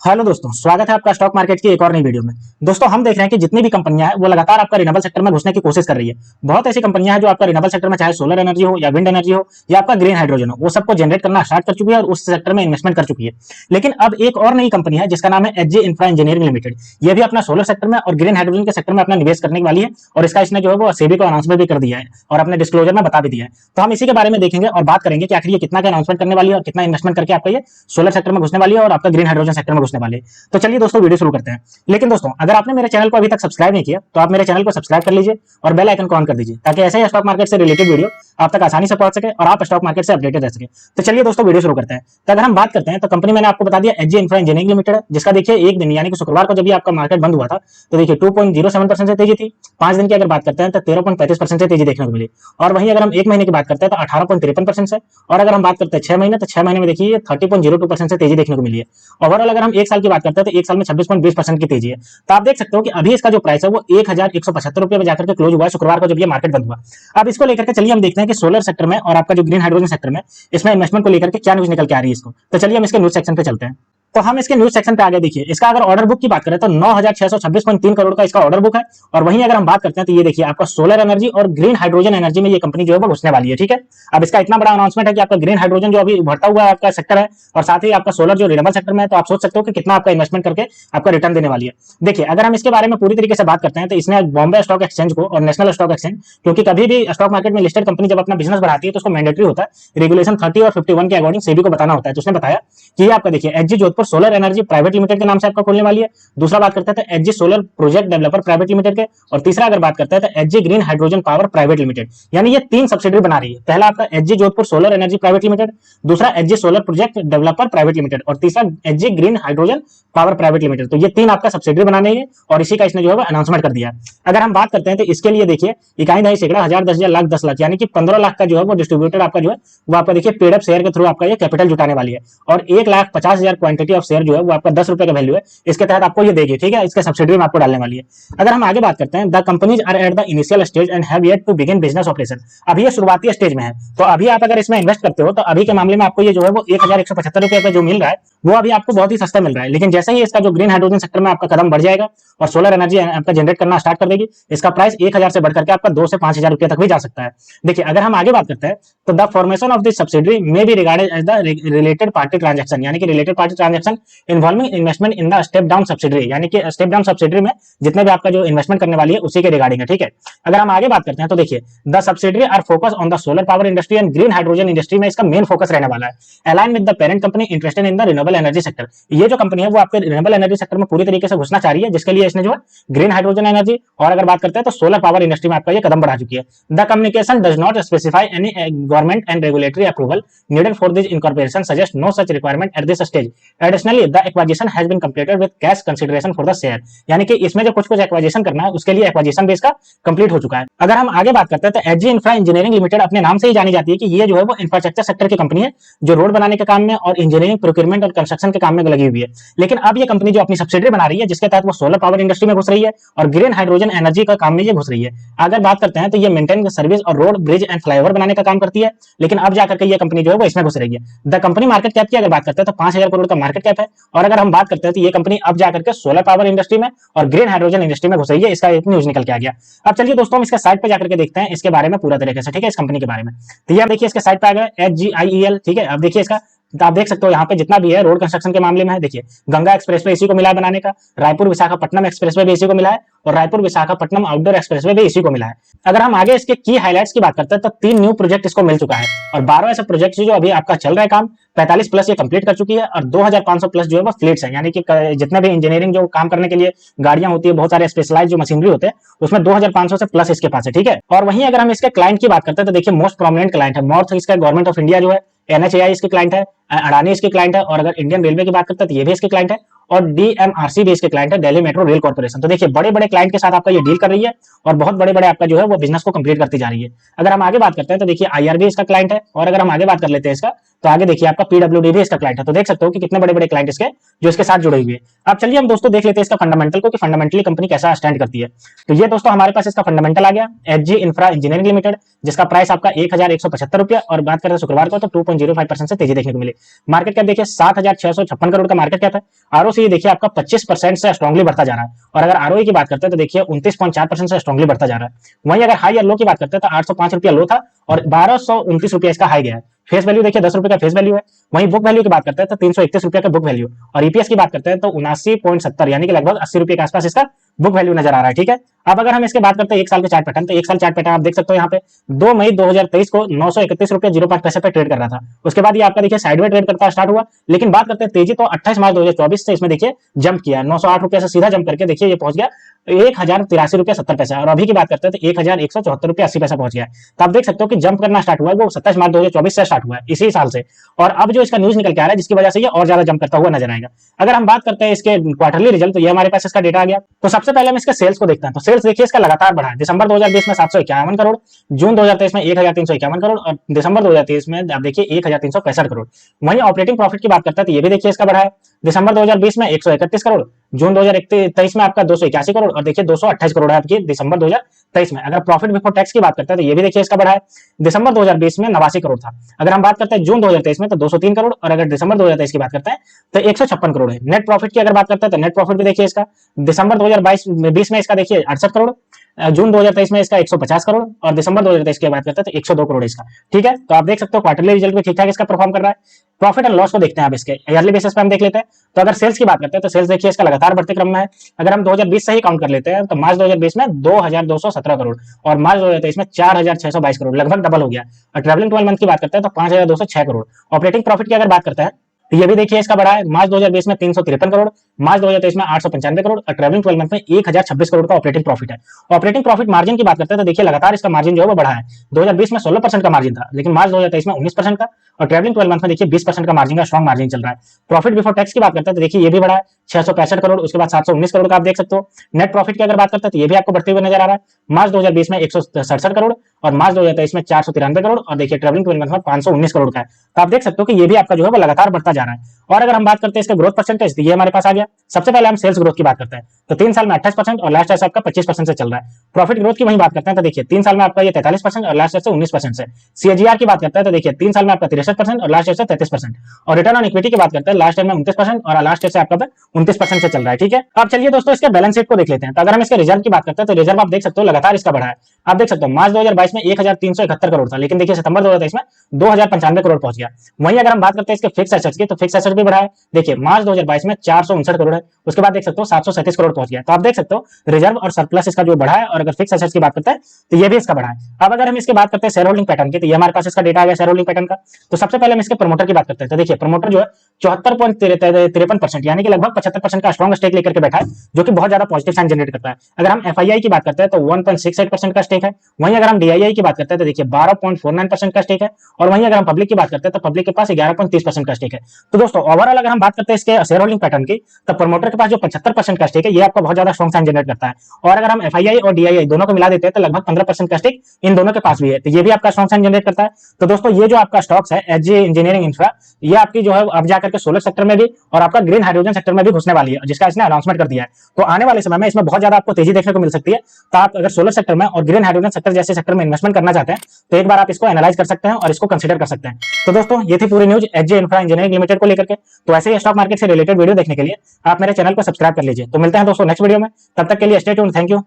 Hello दोस्तों, स्वागत है आपका स्टॉक मार्केट की एक और नई वीडियो में। दोस्तों, हम देख रहे हैं कि जितनी भी कंपनियां हैं वो लगातार आपका रिन्यूएबल सेक्टर में घुसने की कोशिश कर रही है। बहुत ऐसी कंपनियां हैं जो आपका रिन्यूएबल सेक्टर में चाहे सोलर एनर्जी हो या विंड एनर्जी हो या आपका ग्रीन हाइड्रोजन हो, वो सबको जनरेट करना स्टार्ट कर चुकी है और उस सेक्टर में इन्वेस्टमेंट कर चुकी है। लेकिन अब एक और नई कंपनी है जिसका नाम है एचजी इंफ्रा इंजीनियरिंग लिमिटेड। ये भी अपना सोलर सेक्टर में और ग्रीन हाइड्रोजन के सेक्टर में अपना निवेश करने वाली है और इसका इसने जो है वो सेबी को अनाउंसमेंट भी कर दिया है और अपने डिस्क्लोजर में बता भी दिया है। तो हम इसी के बारे में देखेंगे और बात करेंगे कि आखिर ये कितना का अनाउंसमेंट करने वाली है और कितना इन्वेस्टमेंट करके आपका ये सोलर सेक्टर में घुसने वाली है और आपका ग्रीन हाइड्रोजन सेक्टर में घुसने वाली है। तो चलिए दोस्तों, वीडियो शुरू करते हैं। लेकिन दोस्तों, अगर आपने मेरे चैनल को अभी तक सब्सक्राइब नहीं किया तो आप मेरे चैनल को सब्सक्राइब कर लीजिए और बेल आइकन को ऑन कर दीजिए ताकि ऐसे ही स्टॉक मार्केट से रिलेटेड वीडियो आप तक आसानी से पहुंच सके और आप स्टॉक मार्केट से अपडेटेड रह सके। तो चलिए दोस्तों, वीडियो शुरू करते हैं। तो अगर हम बात करते हैं तो कंपनी मैंने आपको बता दिया एचजी इंफ्रा इंजीनियरिंग लिमिटेड, जिसका देखिए एक दिन यानी कि शुक्रवार को जब भी आपका मार्केट बंद हुआ था तो देखिए 2.07% से तेजी थी। 5 दिन की अगर बात करते हैं तो 13.35% से तेजी देखने को मिली। और वहीं अगर हम एक महीने की बात करते हैं तो 18.53% से, और अगर हम बात करते हैं 6 महीने तो 6 महीने में देखिए 30.02% से तेजी देखने को मिली है। ओवरऑल अगर हम एक साल की बात करते हैं तो एक साल में 26.20% की तेजी है। तो आप देख सकते हो कि अभी इसका जो प्राइस है वो 1175 रुपए में जाकर के क्लोज हुआ है शुक्रवार को जब ये मार्केट बंद हुआ। अब इसको लेकर के चलिए हम देखते हैं कि सोलर सेक्टर में और आपका जो ग्रीन हाइड्रोजन सेक्टर में इसमें इन्वेस्टमेंट को लेकर के क्या न्यूज निकल के आ रही है इसको। तो चलिए हम इसके न्यूज सेक्शन पे चलते हैं। तो हम इसके न्यूज सेक्शन पे आगे देखिए, इसका अगर ऑर्डर बुक की बात करें तो 9626.3 करोड़ का इसका ऑर्डर बुक है। और वहीं अगर हम बात करते हैं तो ये देखिए आपका सोलर एनर्जी और ग्रीन हाइड्रोजन एनर्जी में ये कंपनी जो है वो घुसने वाली है। ठीक है, अब इसका इतना बड़ा अनाउंसमेंट है कि आपका ग्रीन हाइड्रोजन जो अभी उभरता हुआ आपका सेक्टर है और साथ ही आपका सोलर जो रिन्यूएबल सेक्टर में है, तो आप सोच सकते हो कि कितना आपका इन्वेस्टमेंट करके आपका रिटर्न देने वाली है। देखिए, अगर हम इसके बारे में पूरी तरीके से बात करते हैं तो इसने बॉम्बे स्टॉक एक्सचेंज को और नेशनल स्टॉक एक्सचेंज, क्योंकि कभी भी स्टॉक मार्केट में लिस्टेड कंपनी जब अपना बिजनेस बढ़ाती है तो उसको मैंडेटरी होता है रेगुलेशन 30 और 51 के अकॉर्डिंग सेबी को बताना होता है। तो उसने बताया कि ये आपका देखिए Hg Jodhpur solar energy private limited के नाम से आपका खोलने वाली है। दूसरा बात करते हैं तो HG solar project developer private limited के, और तीसरा अगर बात करते हैं तो HG green hydrogen power private limited. यानी ये 3 सब्सिडरी बना रही है। पहला आपका HG Jodhpur solar energy private limited, दूसरा HG solar project developer private limited और तीसरा HG green hydrogen power private limited. तो ये 3 आपका सब्सिडरी बनाने है और इसी का इसने जो है अनाउंसमेंट कर दिया है। अगर हम बात करते हैं तो इसके लिए देखिए इकाई दही सैकड़ा हजार 10,000 लाख 10 लाख यानी कि 15 लाख का जो है वो डिस्ट्रीब्यूटर आपका जो है वो आपका देखिए पेड अप शेयर के थ्रू आपका ये कैपिटल जुटाने वाली है। और 1,50,000 क्वांटिटी ऑफ शेयर जो है वो आपका 10 रुपए का वैल्यू है, इसके तहत आपको ये देगी। ठीक है, इसके सब्सिडी में आपको डालने वाली है। अगर हम आगे बात करते हैं, the companies are at the initial stage and have yet to begin business operation. अभी ये शुरुआती स्टेज में है, तो अभी आप अगर इसमें इन्वेस्ट करते हो तो अभी के मामले में आपको ये जो है वो 1,175 रुपए पे जो मिल रहा है वो अभी आपको बहुत ही सस्ता मिल रहा है। लेकिन जैसे ही इसका जो ग्रीन हाइड्रोजन सेक्टर में आपका कदम बढ़ जाएगा और सोलर एनर्जी आपका जनरेट करना स्टार्ट कर देगी, इसका प्राइस 1,000 से बढ़कर के आपका 2 से 5,000 रुपए तक भी जा सकता है। देखिए, अगर हम आगे बात करते हैं तो the formation of this subsidiary may be regarded as the related party transaction, यानी कि related party transaction involving investment in the step down subsidiary, यानी कि स्टेप डाउन सब्सिडरी में जितने भी आपका जो इन्वेस्टमेंट करने वाली है उसी के रिगार्डिंग है। ठीक है, अगर हम आगे बात करते हैं तो देखिए the subsidiary are focus on the solar power industry and green hydrogen industry में इसका मेन फोकस रहने वाला है। Align with the parent company interested in the renewable energy sector. ये जो कंपनी है वो आपके रिन्यूएबल एनर्जी सेक्टर में पूरी तरीके से घुसना चाह रही है, जिसके लिए इसने जो है ग्रीन हाइड्रोजन एनर्जी और अगर बात करते हैं तो सोलर पावर इंडस्ट्री में आपका ये कदम बढ़ा चुकी है। The communication does not specify any government and regulatory approval needed for this incorporation suggest no such requirement at this stage. Additionally, the acquisition has been completed with cash consideration for the share. यानी कि इसमें जो कुछ acquisition करना है उसके लिए acquisition भी इसका कंप्लीट हो चुका है। अगर हम आगे बात करते हैं तो एचजी इंफ्रा इंजीनियरिंग लिमिटेड अपने नाम से ही जानी जाती है कि ये जो है वो इंफ्रास्ट्रक्चर सेक्टर की कंपनी है जो रोड बनाने के काम में और इंजीनियरिंग प्रोक्योरमेंट और कंस्ट्रक्शन के काम में लगी हुई है। लेकिन अब ये कंपनी जो अपनी सब्सिडरी बना रही है जिसके तहत वो सोलर पावर इंडस्ट्री में घुस रही है और ग्रीन हाइड्रोजन एनर्जी का काम में ये घुस रही है। अगर बात करते हैं तो ये मेंटेन सर्विस और रोड ब्रिज एंड फ्लाईओवर बनाने का काम करती है, लेकिन अब जाकर के ये कंपनी जो है वो इसमें घुस रही है। द कंपनी मार्केट कैप की अगर बात करते हैं तो 5,000 करोड़ का मार्केट कैप है। और अगर हम बात करते हैं तो ये कंपनी अब जाकर के सोलर पावर इंडस्ट्री में और ग्रीन हाइड्रोजन इंडस्ट्री में घुस रही है। इसका एक न्यूज निकल के आ गया। अब चलिए दोस्तों, हम इसके साइट पे जाकर के देखते हैं इसके बारे में पूरा तरीके से। ठीक है, इस कंपनी के बारे में तो ये देखिए इसके साइट पे आ गया HGIEL। ठीक है, अब देखिए इसका तो आप देख सकते हो यहाँ पे जितना भी है रोड कंस्ट्रक्शन के मामले में है। देखिए गंगा एक्सप्रेसवे इसी को मिला है बनाने का, रायपुर विशाखापट्टनम एक्सप्रेसवे भी इसी को मिला है और रायपुर विशाखापट्टनम आउटडोर एक्सप्रेसवे भी इसी को मिला है। अगर हम आगे इसके की हाइलाइट्स की बात करते हैं तो 3 न्यू प्रोजेक्ट इसको मिल चुका है और 12 ऐसे प्रोजेक्ट जो अभी आपका चल रहा है काम, 45 प्लस ये कंप्लीट कर चुकी है और 2,500 प्लस जो है वो फ्लीट्स है, यानी कि जितने भी इंजीनियरिंग जो काम करने के लिए गाड़ियां होती है, बहुत सारे स्पेशलाइज जो मशीनरी होते हैं उसमें 2,500 से प्लस इसके पास है। ठीक है, और वहीं अगर हम इसके क्लाइंट की बात करते हैं तो देखिए मोस्ट प्रोमिनेंट क्लाइंट है मॉर्थ, इसका गवर्नमेंट ऑफ इंडिया जो है, NHAI इसके क्लाइंट है, अडानी इसके क्लाइंट है और अगर इंडियन रेलवे की बात करते हैं तो ये भी इसके क्लाइंट है और DMRC भी इसके क्लाइंट है, दिल्ली मेट्रो रेल कॉर्पोरेशन। तो देखिए बड़े बड़े क्लाइंट के साथ आपका ये डील कर रही है और बहुत बड़े बड़े आपका जो है वो बिजनेस को कंप्लीट करती जा रही है। अगर हम आगे बात करते हैं तो देखिए IRB इसका क्लाइंट है और अगर हम आगे बात कर लेते हैं इसका तो आगे देखिए आपका PWD भी इसका क्लाइंट है। तो देख सकते हो कि कितने बड़े बड़े क्लाइंट इसके जो इसके साथ जुड़े हुए हैं। अब चलिए हम दोस्तों देख लेते हैं इसका फंडामेंटल को कि फंडामेंटली कंपनी कैसा स्टैंड करती है। तो ये दोस्तों हमारे पास इसका फंडामेंटल आ गया एचजी इंफ्रा इंजीनियरिंग लिमिटेड, जिसका प्राइस आपका 1,175 रुपया और बात करें शुक्रवार को तो 2.05% से तेजी देखने को मिली। मार्केट कैप देखिए 7,656 करोड़ का मार्केट कैप है। ROC ये देखिए आपका 25% से स्ट्रांगली बढ़ता जा रहा है। और अगर आरओई की बात करते हैं तो देखिए 29.4% से स्ट्रांगली बढ़ता जा रहा है। वहीं अगर हाई या लो की बात करते हैं तो 805 रुपया लो था और 1229 रुपया इसका हाई गया है। फेस वैल्यू देखिए 10 रुपए का फेस वैल्यू है। वहीं बुक वैल्यू की बात करते हैं तो 331 रुपया का बुक वैल्यू। और ईपीएस की बात करते हैं तो 79.70 यानी कि लगभग 80 रुपए के आसपास इसका बुक वैल्यू नजर आ रहा है। ठीक है, अब अगर हम इसके बात करते हैं एक साल के चार्ट पैटर्न, तो एक साल चार्ट पैटर्न आप देख सकते हो यहाँ पे 2 मई 2023 को 931 रुपया 05 पैसे पे ट्रेड कर रहा था। उसके बाद ये आपका देखिए साइडवे ट्रेड करता स्टार्ट हुआ। लेकिन बात करते हैं तेजी, तो 28 मार्च 2024 से इसमें देखिए जंप किया 908 रुपया से सीधा जंप करके देखिए ये पहुंच गया 1083 रुपया 70 पैसे। और अभी की बात करते हैं तो 1174 रुपया 80 पैसा पहुंच गया। तो आप देख सकते हो कि जंप करना स्टार्ट हुआ है वो 27 मार्च 2024 से स्टार्ट हुआ है, इसी साल से। और अब जो इसका न्यूज निकल के आ रहा है जिसकी वजह से ये और ज्यादा जंप करता हुआ नजर आएगा। अगर हम बात करते हैं इसके क्वार्टरली रिजल्ट, तो ये हमारे पास इसका डेटा आ गया। तो सबसे पहले हम इसके सेल्स को देखते हैं। तो सेल्स देखिए इसका लगातार बढ़ा है। दिसंबर 2020 में 751 करोड़, जून 2023 में 1351 करोड़ और दिसंबर 2023 में आप देखिए 1365 करोड़। वहीं ऑपरेटिंग प्रॉफिट की बात करते हैं तो ये भी देखिए इसका बढ़ा है। दिसंबर 2020 में 131 करोड़, जून 2023 में आपका 281 करोड़ और देखिए 228 करोड़ है आपकी दिसंबर 2023 में। अगर प्रॉफिट बिफोर टैक्स की बात करते हैं तो ये भी देखिए इसका बढ़ा है। दिसंबर 2020 में 89 करोड़ था। अगर हम बात करते हैं जून 2023 में तो 203 करोड़ और अगर दिसंबर 2023 की बात करते हैं तो 156 करोड़ है। नेट प्रॉफिट की अगर बात करते हैं तो नेट प्रॉफिट भी देखिए इसका दिसंबर 2022 में इसका देखिए 68 करोड़, जून 2023 में इसका 150 करोड़ और दिसंबर 2023 की बात करते हैं तो 102 करोड़ इसका। ठीक है, तो आप देख सकते हो क्वार्टरली रिजल्ट भी ठीक ठाक इसका परफॉर्म कर रहा है। प्रॉफिट एंड लॉस को देखते हैं आप इसके ईयरली बेसिस पे हम देख लेते हैं। तो अगर सेल्स की बात करते हैं तो सेल्स देखिए इसका लगातार बढ़ते क्रम में है। अगर हम 2020 से ही काउंट कर लेते हैं तो मार्च 2020 में 2217 करोड़ और मार्च 2023 में 4622 करोड़, लगभग डबल हो गया। और ट्रैवलिंग 12 मंथ की बात करते हैं तो 5206 करोड़। ऑपरेटिंग प्रॉफिट की अगर बात करते हैं तो ये भी देखिए इसका बढ़ा है। मार्च 2020 में 353 करोड़, मार्च 2023 में 895 करोड़ और ट्रैवलिंग 12 मंथ में 1026 करोड़ का ऑपरेटिंग प्रॉफिट है। ऑपरेटिंग प्रॉफिट मार्जिन की बात करते हैं तो देखिए लगातार इसका मार्जिन जो है वो बढ़ा है। 2020 में 16% का मार्जिन था, लेकिन मार्च 2023 में 19% का और ट्रैवलिंग 12 मंथ में देखिए 20% का मार्जिन का स्ट्रॉन्ग मार्जिन चल रहा है। प्रॉफिट बिफोर टैक्स की बात करते हैं तो देखिए ये भी बढ़ा है 665 करोड़, उसके बाद 719 करोड़ का आप देख सकते हो। नेट प्रॉफिट की अगर बात करते हैं तो ये भी आपको बढ़ते हुए नजर आ रहा है। मार्च 2020 में 167 करोड़ और मार्च 2023 में 493 करोड़ और देखिए ट्रैवलिंग 12 मंथ में 519 करोड़ का है। तो आप देख सकते हो कि ये भी आपका जो है वो लगातार बढ़ता जा रहा है। और अगर हम बात करते हैं इसके ग्रोथ परसेंटेज तो ये हमारे पास आ गया। सबसे पहले हम सेल्स ग्रोथ की बात करते हैं तो 3 साल में 28% और लास्ट ईयर से आपका 25% से चल रहा है। प्रॉफिट ग्रोथ की वही बात करते हैं तो देखिए 3 साल में आपका ये 43% और लास्ट ईयर से 19% से। सीएजीआर की बात करते हैं तो देखिए 3 साल में आपका 63% और लास्ट ईयर से 33%। और रिटर्न ऑन इक्विटी की बात करते हैं लास्ट ईयर में 29% और लास्ट ईयर से आपका 29% से चल रहा है। ठीक है, अब चलिए दोस्तों इसके बैलेंस शीट को देख लेते हैं। तो अगर हम इसके रिजर्व की बात करते हैं तो रिजर्व आप देख सकते हो लगातार इसका बढ़ा है। आप देख सकते हो मार्च 2022 में 1371 करोड़ था, लेकिन देखिए सितंबर 2023 में 2095 करोड़ पहुंच गया। वहीं अगर हम बात करते हैं इसके फिक्स एसेट्स की तो फिक्स एसेट्स भी बढ़ा है। देखिए मार्च 2022 में 459 करोड़ है, उसके बाद देख सकते हो 737 करोड़ पहुंच गया। तो आप देख सकते हो रिजर्व और सरप्लस इसका जो बढ़ा है। और अगर फिक्स एसेट्स की बात करते हैं तो ये भी इसका बढ़ा है। अब अगर हम इसकी बात करते हैं शेयर होल्डिंग पैटर्न की तो ये हमारे पास इसका डेटा आ गया शेयर होल्डिंग पैटर्न का। तो सबसे पहले हम इसके प्रमोटर की बात करते हैं तो देखिए प्रमोटर जो है 74.53% यानी कि लगभग 75% का स्ट्रॉन्ग स्टेक लेकर के बैठा है, जो कि बहुत ज्यादा पॉजिटिव साइन जनरेट करता है। अगर हम एफआईआई की बात करते हैं तो 1.68% का स्टेक है। वहीं अगर हम डीआईआई की बात करते हैं तो देखिए 12.49% का स्टेक है। और वहीं अगर हम पब्लिक की बात करते हैं तो पब्लिक के पास 11.30% का स्टेक है। तो दोस्तों ओवरऑल अगर हम बात करते हैं इसके शेयर होल्डिंग पैटर्न की तो प्रमोटर के पास जो 75% का स्टेक है ये आपका बहुत ज्यादा स्ट्रॉन्ग साइन जनरेट करता है। और अगर हम एफआईआई और डीआईआई दोनों को मिला देते हैं तो लगभग 15% का स्टेक इन दोनों के पास भी है। तो ये भी आपका स्ट्रॉन्ग साइन जनरेट करता है। तो दोस्तों ये जो आपका स्टॉक्स है एचजे इंजीनियरिंग इंफ्रा, ये आपकी जो है अब जाकर के सोलर सेक्टर में भी और आपका ग्रीन हाइड्रोजन सेक्टर में भी घुसने वाली है, जिसका इसने अनाउंसमेंट कर दिया है। तो आने वाले समय में इसमें बहुत ज्यादा आपको तेजी देखने को मिल सकती है। तो आप अगर सोलर सेक्टर में और ग्रीन हाइड्रोजन सेक्टर जैसे सेक्टर में इन्वेस्टमेंट करना चाहते हैं तो एक बार आप इसको एनालाइज कर सकते हैं और इसको कंसीडर कर सकते हैं। तो दोस्तों ये थी पूरी news HJ infra engineering limited को लेकर के। तो ऐसे ही स्टॉक मार्केट से रिलेटेड वीडियो देखने के लिए आप मेरे चैनल को सब्सक्राइब कर लीजिए। तो मिलते हैं दोस्तों नेक्स्ट वीडियो में, तब तक के लिए स्टे ट्यून्ड, थैंक यू।